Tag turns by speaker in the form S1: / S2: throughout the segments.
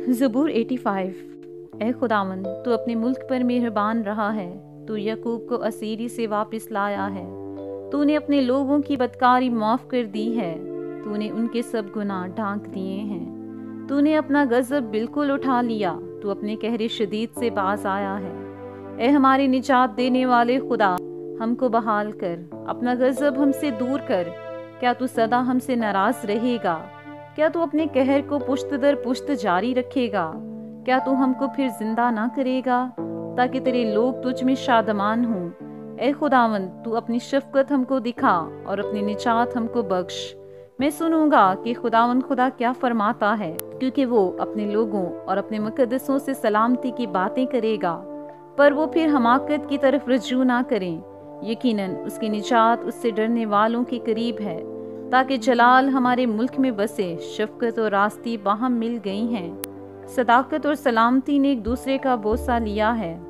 S1: ज़बूर 85। ए खुदावन, तू अपने मुल्क पर मेहरबान रहा है। तू यकूब को असीरी से वापस लाया है। तूने अपने लोगों की बदकारी माफ़ कर दी है। तूने उनके सब गुनाह ढांक दिए हैं। तूने अपना गज़ब बिल्कुल उठा लिया। तू अपने कहरे शदीद से बाज आया है। ए हमारे निजात देने वाले खुदा, हमको बहाल कर, अपना गज़ब हमसे दूर कर। क्या तू सदा हमसे नाराज़ रहेगा? क्या तू अपने कहर को पुश्त दर पुश्त जारी रखेगा? क्या तू हमको फिर जिंदा ना करेगा, ताकि तेरे लोग तुझ में शादमान हों? ए खुदावन, तू अपनी शफकत हमको दिखा और अपनी निजात हमको बख्श। मैं सुनूंगा कि खुदावन खुदा क्या फरमाता है, क्योंकि वो अपने लोगों और अपने मुकद्दसों से सलामती की बातें करेगा, पर वो फिर हमाकत की तरफ रजू ना करें। यकीनन उसकी निजात उससे डरने वालों के करीब है, ताकि जलाल हमारे मुल्क में बसे। शफकत और रास्ती बाहम मिल गई हैं। सदाकत और सलामती ने एक दूसरे का बोसा लिया है।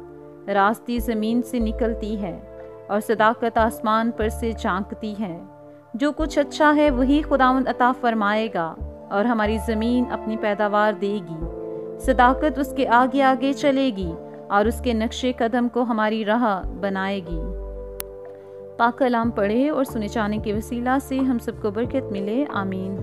S1: रास्ती ज़मीन से निकलती है और सदाकत आसमान पर से झांकती है। जो कुछ अच्छा है वही खुदावंद अता फरमाएगा और हमारी ज़मीन अपनी पैदावार देगी। सदाकत उसके आगे आगे चलेगी और उसके नक्शे कदम को हमारी राह बनाएगी। पाक कलाम पढ़े और सुने जाने के वसीला से हम सबको बरकत मिले। आमीन।